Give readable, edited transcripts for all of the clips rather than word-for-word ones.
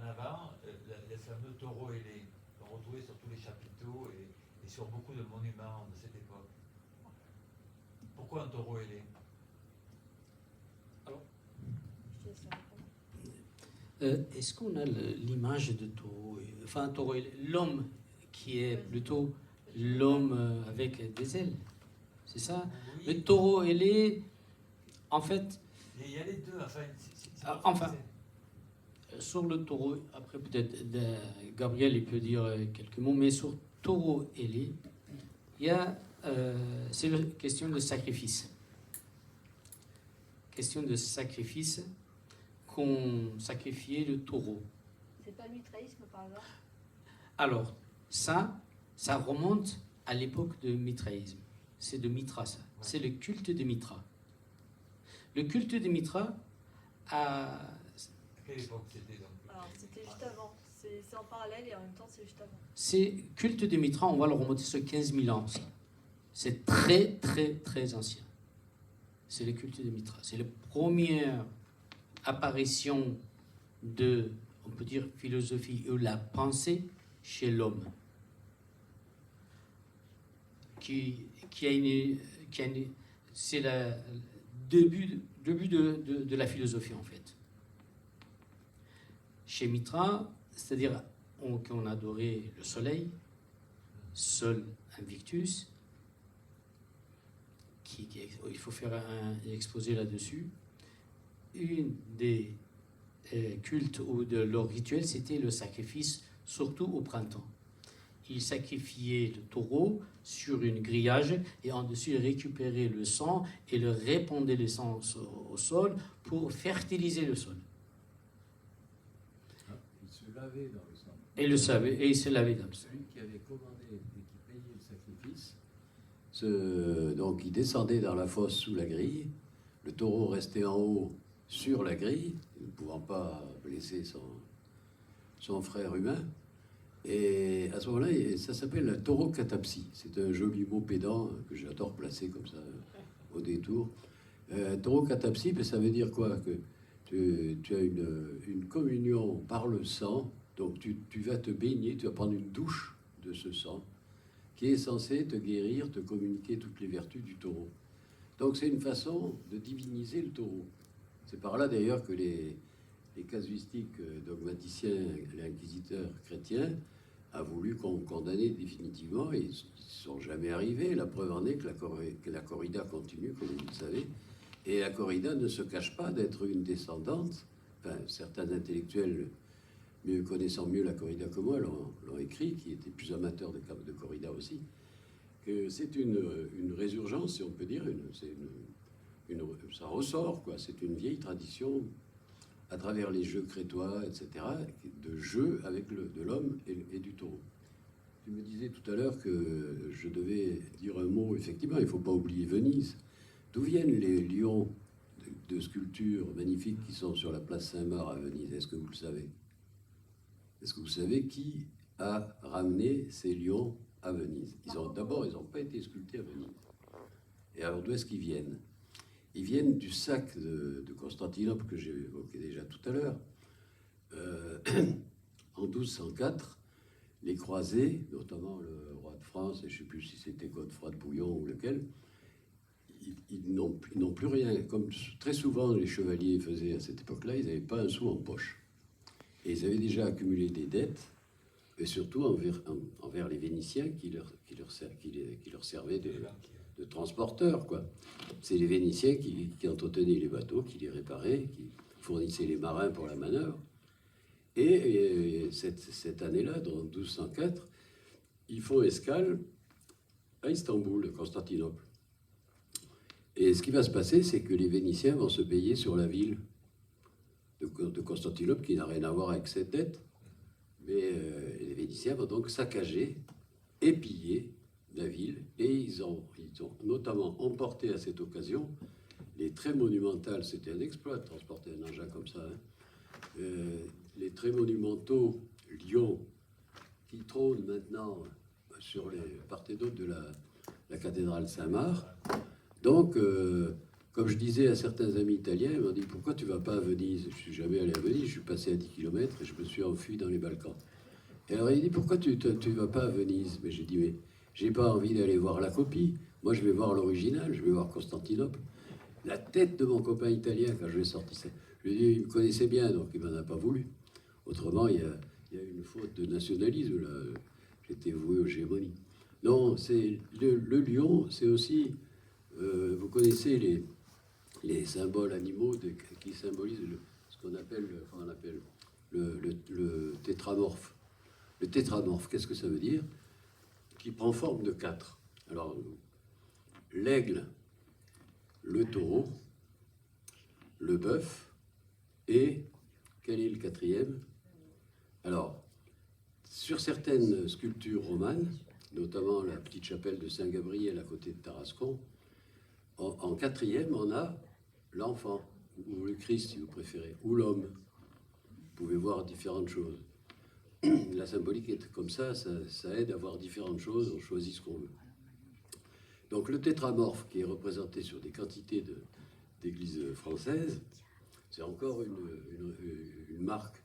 avant les fameux taureaux ailés qu'on retrouvait sur tous les chapiteaux et sur beaucoup de monuments de cette époque. Pourquoi un taureau ailé? Est-ce qu'on a l'image de taureau, enfin un taureau, l'homme qui est plutôt l'homme avec des ailes, c'est ça? Oui. Le taureau ailé, en fait... Il y a les deux, enfin, sur le taureau, après peut-être Gabriel il peut dire quelques mots, mais sur taureau ailé, il y a, c'est la question de sacrifice. Question de sacrifice, qu'on sacrifiait le taureau. C'est pas le mitraïsme par hasard? Alors, ça remonte à l'époque de mitraïsme. C'est de Mitra, ça. Ouais. C'est le culte de Mitra. Le culte de Mitra a... À quelle époque c'était donc? Alors, c'était juste avant. C'est en parallèle et en même temps, c'est juste avant. C'est culte de Mitra, on va le remonter sur 15 000 ans. Ça. C'est très, très, très ancien. C'est le culte de Mitra. C'est la première apparition de, on peut dire, philosophie ou la pensée chez l'homme. C'est le début de la philosophie, en fait. Chez Mitra, c'est-à-dire qu'on adorait le soleil, Sol Invictus, il faut faire un exposé là-dessus. Une des cultes ou de leur rituel, c'était le sacrifice, surtout au printemps. Ils sacrifiaient le taureau sur une grillage et en dessus ils récupéraient le sang et le répandaient le sang au sol pour fertiliser le sol. Ils se lavaient dans le sang. Et ils se lavaient dans le sang. Celui qui avait commandé et qui payait le sacrifice, donc il descendait dans la fosse sous la grille, le taureau restait en haut sur la grille, ne pouvant pas blesser son frère humain. Et à ce moment-là, ça s'appelle la taureau-catapsie. C'est un joli mot pédant que j'adore placer comme ça au détour. Taureau-catapsie, ben, ça veut dire quoi? Que tu as une communion par le sang, donc tu vas te baigner, tu vas prendre une douche de ce sang qui est censé te guérir, te communiquer toutes les vertus du taureau. Donc c'est une façon de diviniser le taureau. C'est par là d'ailleurs que les casuistiques dogmaticiens, les inquisiteurs chrétiens, a voulu condamner définitivement, et ils ne sont jamais arrivés. La preuve en est que la corrida continue, comme vous le savez, et la corrida ne se cache pas d'être une descendante. Enfin, certains intellectuels, connaissant mieux la corrida que moi, l'ont écrit, qui étaient plus amateurs de corrida aussi, que c'est une résurgence, si on peut dire, ça ressort, quoi. C'est une vieille tradition à travers les jeux crétois, etc., de jeux avec de l'homme et du taureau. Tu me disais tout à l'heure que je devais dire un mot, effectivement, il ne faut pas oublier Venise. D'où viennent les lions de sculptures magnifiques qui sont sur la place Saint-Marc à Venise? Est-ce que vous le savez? Est-ce que vous savez qui a ramené ces lions à Venise? D'abord, ils n'ont pas été sculptés à Venise. Et alors, d'où est-ce qu'ils viennent? Ils viennent du sac de Constantinople que j'ai évoqué déjà tout à l'heure. En 1204, les croisés, notamment le roi de France, et je ne sais plus si c'était Godefroy de Bouillon ou lequel, ils n'ont plus rien. Comme très souvent les chevaliers faisaient à cette époque-là, ils n'avaient pas un sou en poche. Et ils avaient déjà accumulé des dettes, et surtout envers les Vénitiens qui leur servaient de transporteurs, quoi. C'est les Vénitiens qui entretenaient les bateaux, qui les réparaient, qui fournissaient les marins pour la manœuvre. Et cette année-là, dans 1204, ils font escale à Istanbul, à Constantinople. Et ce qui va se passer, c'est que les Vénitiens vont se payer sur la ville de Constantinople, qui n'a rien à voir avec cette dette. Mais les Vénitiens vont donc saccager et piller la ville, et ils ont notamment emporté à cette occasion les très monumentales, c'était un exploit de transporter un engin comme ça, hein, les très monumentaux lions qui trônent maintenant sur les part et d'autre de la cathédrale Saint-Marc. Donc Comme je disais à certains amis italiens, ils m'ont dit pourquoi tu vas pas à Venise? Je suis jamais allé à Venise, je suis passé à 10 km et je me suis enfui dans les Balkans. Et alors il dit pourquoi tu vas pas à Venise? Mais j'ai dit mais j'ai pas envie d'aller voir la copie. Moi je vais voir l'original, je vais voir Constantinople. La tête de mon copain italien quand je l'ai sorti ça. Je lui ai dit il me connaissait bien donc il m'en a pas voulu. Autrement il y a une faute de nationalisme là. J'étais voué aux gémonies. Non, c'est le lion, c'est aussi vous connaissez les symboles animaux qui symbolisent ce qu'on appelle, le tétramorphe. Le tétramorphe, qu'est-ce que ça veut dire? Qui prend forme de 4. Alors, l'aigle, le taureau, le bœuf, et quel est le 4e? Alors, sur certaines sculptures romanes, notamment la petite chapelle de Saint-Gabriel à côté de Tarascon, en 4e, on a l'enfant, ou le Christ si vous préférez, ou l'homme. Vous pouvez voir différentes choses. La symbolique est comme ça aide à voir différentes choses, on choisit ce qu'on veut. Donc le tétramorphe qui est représenté sur des quantités d'églises françaises, c'est encore une marque.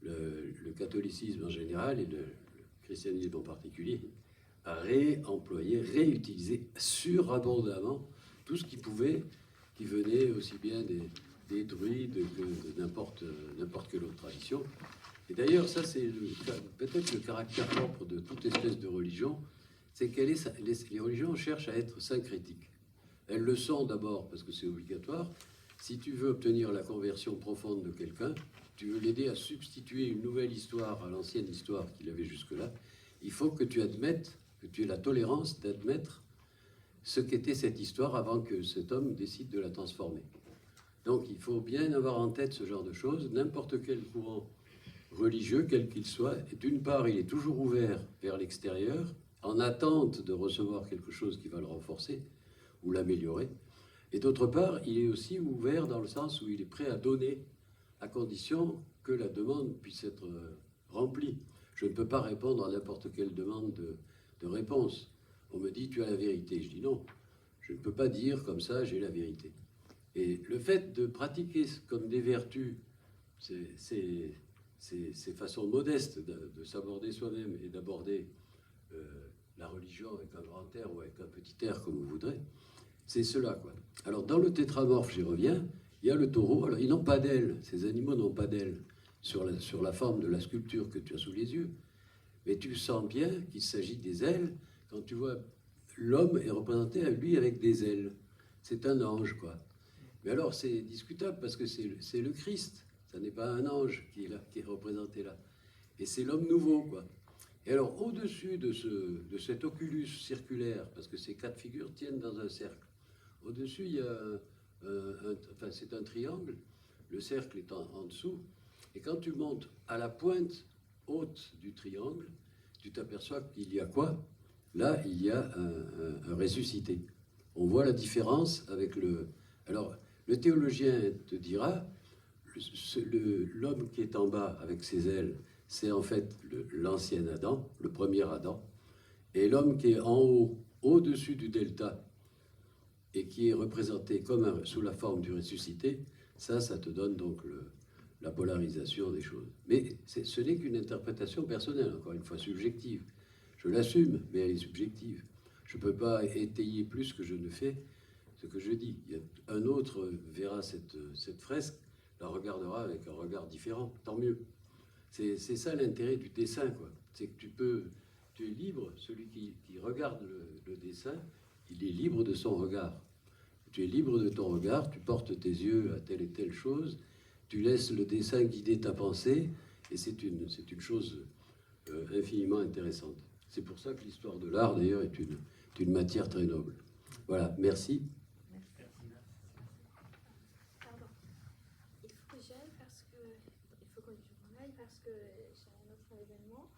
Le catholicisme en général et le christianisme en particulier a réemployé, réutilisé surabondamment tout ce qui pouvait, qui venait aussi bien des druides que de n'importe quelle autre tradition. Et d'ailleurs, ça c'est peut-être le caractère propre de toute espèce de religion, c'est les religions cherchent à être syncrétiques. Elles le sont d'abord parce que c'est obligatoire. Si tu veux obtenir la conversion profonde de quelqu'un, tu veux l'aider à substituer une nouvelle histoire à l'ancienne histoire qu'il avait jusque-là, il faut que tu admettes, que tu aies la tolérance d'admettre ce qu'était cette histoire avant que cet homme décide de la transformer. Donc il faut bien avoir en tête ce genre de choses. N'importe quel courant religieux, quel qu'il soit, et d'une part, il est toujours ouvert vers l'extérieur, en attente de recevoir quelque chose qui va le renforcer ou l'améliorer. Et d'autre part, il est aussi ouvert dans le sens où il est prêt à donner, à condition que la demande puisse être remplie. Je ne peux pas répondre à n'importe quelle demande de réponse. On me dit, tu as la vérité. Je dis non, je ne peux pas dire comme ça, j'ai la vérité. Et le fait de pratiquer comme des vertus, ces façons modestes de s'aborder soi-même et d'aborder la religion avec un grand air ou avec un petit air, comme vous voudrez, c'est cela, quoi. Alors, dans le tétramorphe, j'y reviens, il y a le taureau. Alors, ils n'ont pas d'ailes. Ces animaux n'ont pas d'ailes sur la forme de la sculpture que tu as sous les yeux. Mais tu sens bien qu'il s'agit des ailes. Quand tu vois l'homme est représenté à lui avec des ailes. C'est un ange, quoi. Mais alors, c'est discutable parce que c'est le Christ. Ça n'est pas un ange qui est là, qui est représenté là. Et c'est l'homme nouveau, quoi. Et alors, au-dessus de cet oculus circulaire, parce que ces 4 figures tiennent dans un cercle, au-dessus, il y a c'est un triangle, le cercle est en dessous, et quand tu montes à la pointe haute du triangle, tu t'aperçois qu'il y a quoi? Là, il y a un ressuscité. On voit la différence avec le... Alors, le théologien te dira, l'homme qui est en bas avec ses ailes, c'est en fait l'ancien Adam, le premier Adam, et l'homme qui est en haut, au-dessus du delta, et qui est représenté comme sous la forme du ressuscité, ça te donne donc la polarisation des choses. Mais ce n'est qu'une interprétation personnelle, encore une fois, subjective. Je l'assume, mais elle est subjective. Je ne peux pas étayer plus que je ne fais ce que je dis. Un autre verra cette fresque, la regardera avec un regard différent, tant mieux. C'est ça l'intérêt du dessin, quoi. C'est que tu es libre, celui qui regarde le dessin, il est libre de son regard. Tu es libre de ton regard, tu portes tes yeux à telle et telle chose, tu laisses le dessin guider ta pensée, et c'est une chose infiniment intéressante. C'est pour ça que l'histoire de l'art, d'ailleurs, est une matière très noble. Voilà, merci. Pardon. Il faut que j'aille parce que je m'en aille parce que j'ai un autre événement.